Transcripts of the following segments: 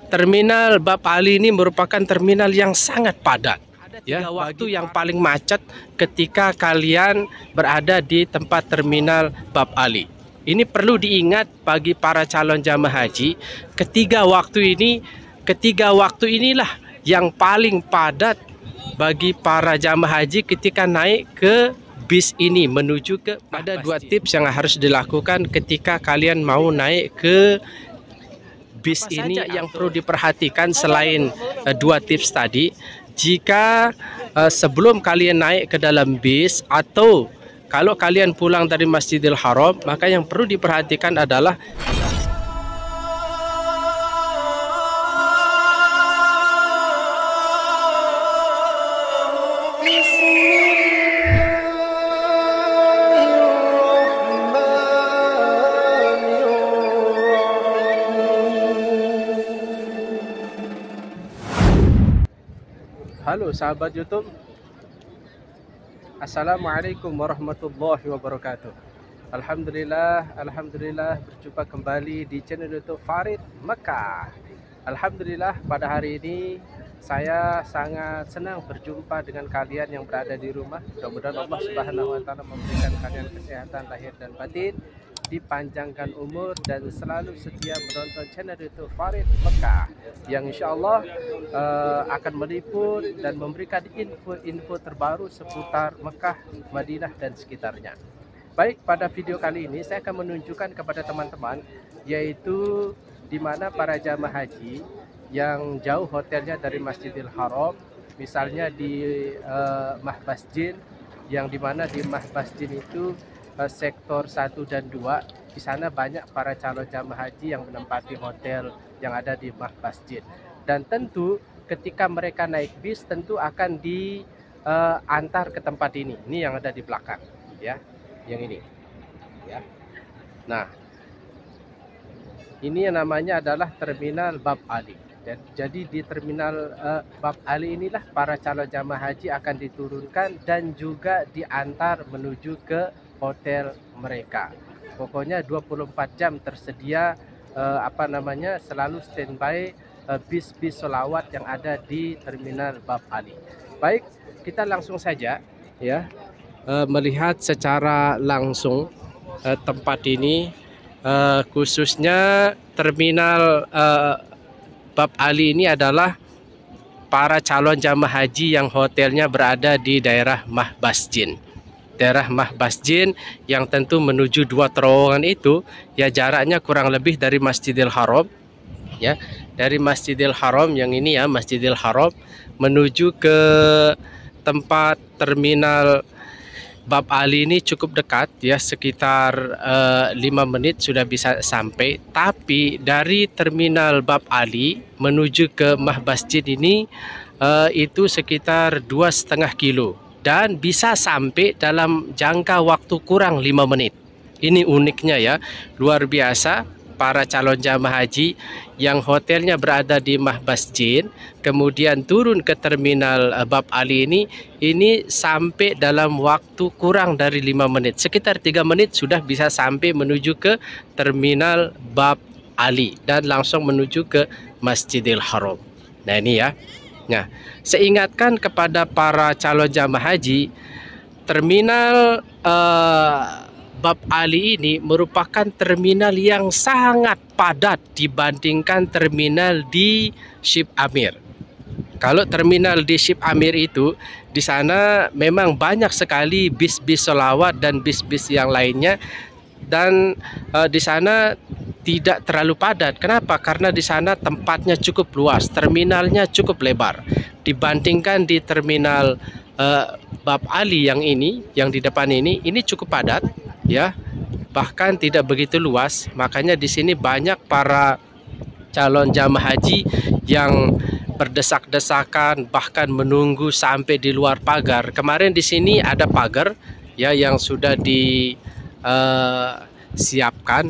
Terminal Bab Ali ini merupakan terminal yang sangat padat. Ya, waktu yang paling macet ketika kalian berada di tempat terminal Bab Ali. Ini perlu diingat bagi para calon jamaah haji, ketiga waktu inilah yang paling padat bagi para jamaah haji ketika naik ke bis ini menuju ke. Ada dua tips yang harus dilakukan ketika kalian mau naik ke bis ini yang perlu diperhatikan selain dua tips tadi. Jika sebelum kalian naik ke dalam bis atau kalau kalian pulang dari Masjidil Haram, maka yang perlu diperhatikan adalah halo sahabat YouTube, Assalamualaikum warahmatullahi wabarakatuh. Alhamdulillah berjumpa kembali di channel YouTube Farid Mekah. Alhamdulillah pada hari ini saya sangat senang berjumpa dengan kalian yang berada di rumah. Mudah-mudahan Allah Subhanahu wa taala memberikan kalian kesehatan lahir dan batin, dipanjangkan umur dan selalu setia menonton channel YouTube Farid Mekah yang insya Allah akan meliput dan memberikan info-info terbaru seputar Mekah, Madinah dan sekitarnya. Baik, pada video kali ini saya akan menunjukkan kepada teman-teman yaitu di mana para jamaah haji yang jauh hotelnya dari Masjidil Haram, misalnya di Mahbasjin, yang dimana di Mahbasjin itu sektor 1 dan 2, di sana banyak para calon jamaah haji yang menempati hotel yang ada di Mahbasjin. Dan tentu ketika mereka naik bis tentu akan diantar ke tempat ini. Ini yang ada di belakang, ya, yang ini, ya. Nah, ini yang namanya adalah terminal Bab Ali. Jadi di terminal Bab Ali inilah para calon jamaah haji akan diturunkan dan juga diantar menuju ke hotel mereka. Pokoknya 24 jam tersedia selalu standby bis-bis sholawat yang ada di terminal Bab Ali. Baik, kita langsung saja ya melihat secara langsung tempat ini, khususnya terminal Bab Ali ini adalah para calon jamaah haji yang hotelnya berada di daerah Mahbasjin. Daerah Mahbasjin yang tentu menuju dua terowongan itu ya jaraknya kurang lebih dari Masjidil Haram, ya, dari Masjidil Haram yang ini ya, Masjidil Haram menuju ke tempat terminal Bab Ali ini cukup dekat ya, sekitar 5 menit sudah bisa sampai. Tapi dari terminal Bab Ali menuju ke Mahbasjin ini itu sekitar 2,5 kilo dan bisa sampai dalam jangka waktu kurang 5 menit. Ini uniknya ya, luar biasa. Para calon jamaah haji yang hotelnya berada di Mahbasjin kemudian turun ke terminal Bab Ali ini sampai dalam waktu kurang dari 5 menit, sekitar 3 menit sudah bisa sampai menuju ke terminal Bab Ali dan langsung menuju ke Masjidil Haram. Nah ini ya. Nah, saya ingatkan kepada para calon jamaah haji, terminal Bab Ali ini merupakan terminal yang sangat padat dibandingkan terminal di Ship Amir. Kalau terminal di Ship Amir itu, di sana memang banyak sekali bis-bis sholawat dan bis-bis yang lainnya, dan di sana tidak terlalu padat. Kenapa? Karena di sana tempatnya cukup luas, terminalnya cukup lebar. Dibandingkan di terminal Bab Ali yang ini, yang di depan ini cukup padat, ya, bahkan tidak begitu luas. Makanya di sini banyak para calon jamaah haji yang berdesak-desakan, bahkan menunggu sampai di luar pagar. Kemarin di sini ada pagar ya yang sudah disiapkan,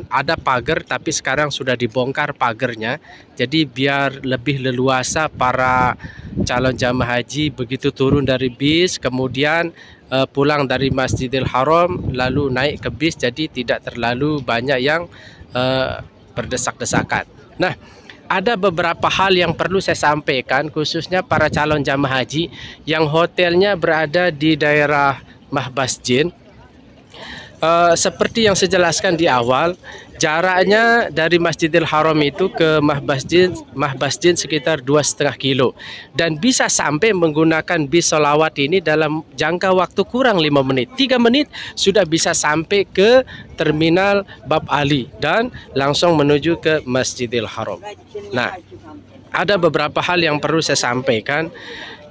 ada pagar tapi sekarang sudah dibongkar pagarnya. Jadi biar lebih leluasa para calon jamaah haji begitu turun dari bis kemudian pulang dari Masjidil Haram lalu naik ke bis, jadi tidak terlalu banyak yang berdesak-desakan. Nah, ada beberapa hal yang perlu saya sampaikan, khususnya para calon jamaah haji yang hotelnya berada di daerah Mahbasjin. Seperti yang saya jelaskan di awal, jaraknya dari Masjidil Haram itu ke Mahbasjin sekitar 2,5 kilo, dan bisa sampai menggunakan bis sholawat ini dalam jangka waktu kurang 5 menit. 3 menit sudah bisa sampai ke terminal Bab Ali dan langsung menuju ke Masjidil Haram. Nah, ada beberapa hal yang perlu saya sampaikan,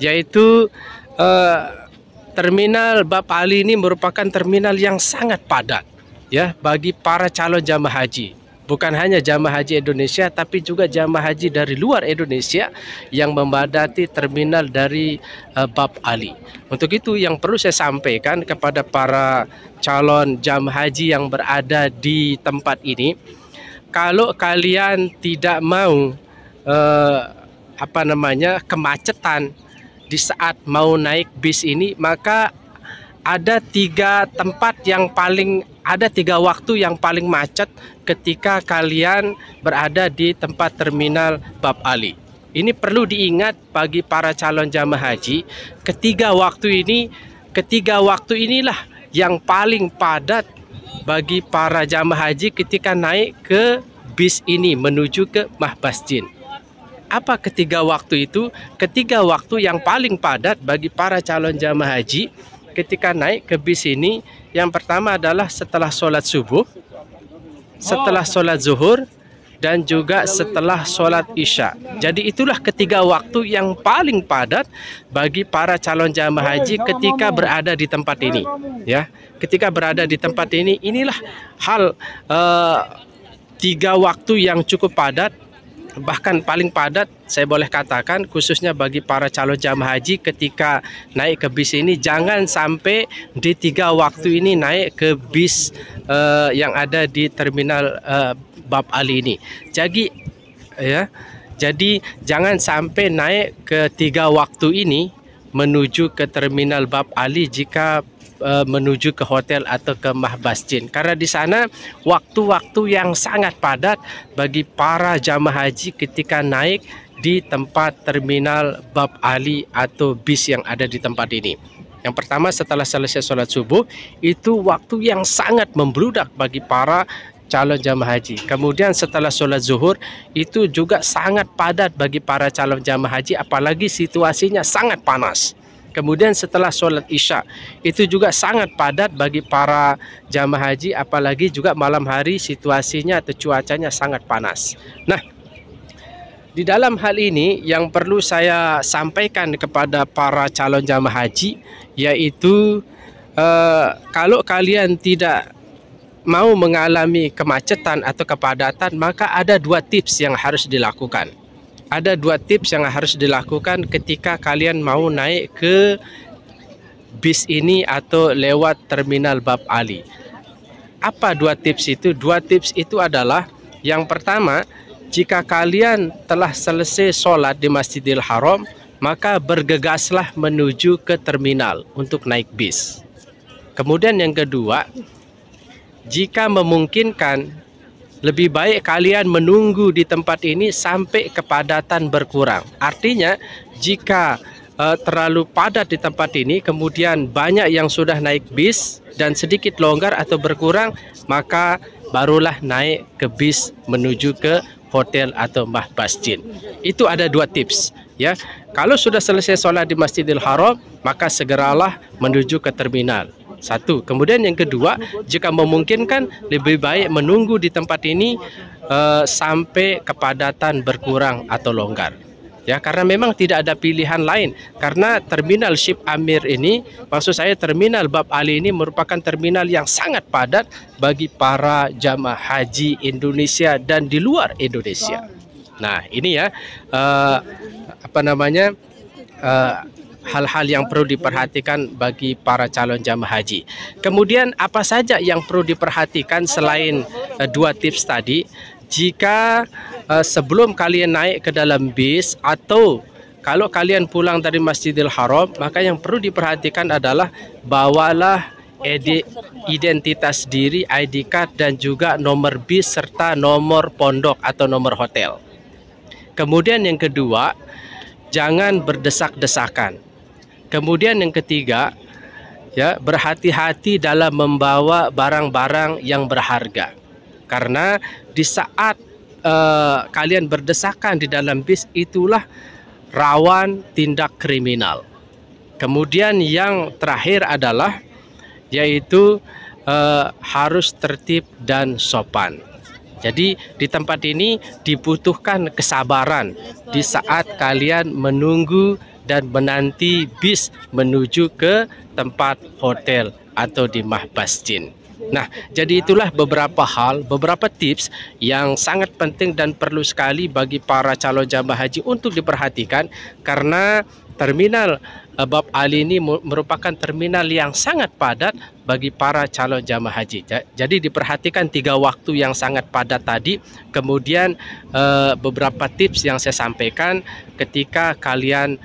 yaitu terminal Bab Ali ini merupakan terminal yang sangat padat ya bagi para calon jamaah haji. Bukan hanya jamaah haji Indonesia, tapi juga jamaah haji dari luar Indonesia yang memadati terminal dari Bab Ali. Untuk itu yang perlu saya sampaikan kepada para calon jamaah haji yang berada di tempat ini, kalau kalian tidak mau kemacetan di saat mau naik bis ini, maka ada 3 waktu yang paling macet ketika kalian berada di tempat terminal Bab Ali. Ini perlu diingat bagi para calon jamaah haji. Ketiga waktu inilah yang paling padat bagi para jamaah haji ketika naik ke bis ini menuju ke Mahbasjin. Apa ketiga waktu itu? Ketiga waktu yang paling padat bagi para calon jamaah haji ketika naik ke bis ini, yang pertama adalah setelah sholat subuh, setelah sholat zuhur, dan juga setelah sholat isya. Jadi itulah ketiga waktu yang paling padat bagi para calon jamaah haji ketika berada di tempat ini. Ya, ketika berada di tempat ini, inilah hal 3 waktu yang cukup padat. Bahkan paling padat saya boleh katakan, khususnya bagi para calon jamaah haji ketika naik ke bis ini, jangan sampai di 3 waktu ini naik ke bis yang ada di terminal Bab Ali ini. Jadi jangan sampai naik ke 3 waktu ini menuju ke terminal Bab Ali jika menuju ke hotel atau ke Mahbasjin, karena di sana waktu-waktu yang sangat padat bagi para jamaah haji ketika naik di tempat terminal Bab Ali atau bis yang ada di tempat ini. Yang pertama, setelah selesai sholat subuh, itu waktu yang sangat membludak bagi para calon jamaah haji. Kemudian setelah sholat zuhur, itu juga sangat padat bagi para calon jamaah haji, apalagi situasinya sangat panas. Kemudian setelah sholat isya, itu juga sangat padat bagi para jamaah haji, apalagi juga malam hari situasinya atau cuacanya sangat panas. Nah, di dalam hal ini yang perlu saya sampaikan kepada para calon jamaah haji, yaitu kalau kalian tidak mau mengalami kemacetan atau kepadatan, maka ada 2 tips yang harus dilakukan. Ada 2 tips yang harus dilakukan ketika kalian mau naik ke bis ini atau lewat terminal Bab Ali. Apa 2 tips itu? 2 tips itu adalah, yang pertama, jika kalian telah selesai sholat di Masjidil Haram, maka bergegaslah menuju ke terminal untuk naik bis. Kemudian yang kedua, jika memungkinkan, lebih baik kalian menunggu di tempat ini sampai kepadatan berkurang. Artinya, jika terlalu padat di tempat ini, kemudian banyak yang sudah naik bis dan sedikit longgar atau berkurang, maka barulah naik ke bis menuju ke hotel atau Mahbasjin. Itu ada 2 tips. Ya, kalau sudah selesai sholat di Masjidil Haram, maka segeralah menuju ke terminal. 1. Kemudian yang kedua, jika memungkinkan, lebih baik menunggu di tempat ini sampai kepadatan berkurang atau longgar. Ya, karena memang tidak ada pilihan lain. Karena terminal Ship Amir ini, maksud saya terminal Bab Ali ini merupakan terminal yang sangat padat bagi para jamaah haji Indonesia dan di luar Indonesia. Nah, ini ya hal-hal yang perlu diperhatikan bagi para calon jamaah haji. Kemudian apa saja yang perlu diperhatikan selain 2 tips tadi? Jika sebelum kalian naik ke dalam bis atau kalau kalian pulang dari Masjidil Haram, maka yang perlu diperhatikan adalah bawalah identitas diri, ID card, dan juga nomor bis serta nomor pondok atau nomor hotel. Kemudian yang kedua, jangan berdesak-desakan. Kemudian yang ketiga, ya, berhati-hati dalam membawa barang-barang yang berharga. Karena di saat kalian berdesakan di dalam bis, itulah rawan tindak kriminal. Kemudian yang terakhir adalah yaitu harus tertib dan sopan. Jadi di tempat ini dibutuhkan kesabaran di saat kalian menunggu dan menanti bis menuju ke tempat hotel atau di Mahbasjin. Nah, jadi itulah beberapa hal, beberapa tips yang sangat penting dan perlu sekali bagi para calon jamaah haji untuk diperhatikan, karena terminal Bab Ali ini merupakan terminal yang sangat padat bagi para calon jamaah haji. Jadi diperhatikan 3 waktu yang sangat padat tadi, kemudian beberapa tips yang saya sampaikan ketika kalian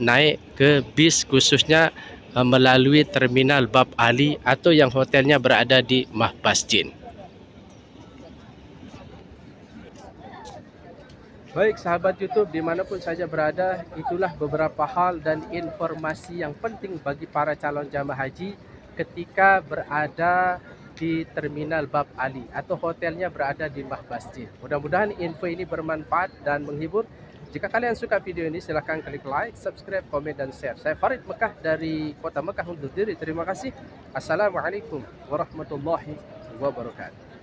naik ke bis, khususnya melalui terminal Bab Ali atau yang hotelnya berada di Mahbasjin. Baik sahabat YouTube dimanapun saja berada, itulah beberapa hal dan informasi yang penting bagi para calon jamaah haji ketika berada di terminal Bab Ali atau hotelnya berada di Mahbasjin. Mudah-mudahan info ini bermanfaat dan menghibur. Jika kalian suka video ini, silahkan klik like, subscribe, komen, dan share. Saya Farid Mekah dari kota Mekah undur diri. Terima kasih. Assalamualaikum warahmatullahi wabarakatuh.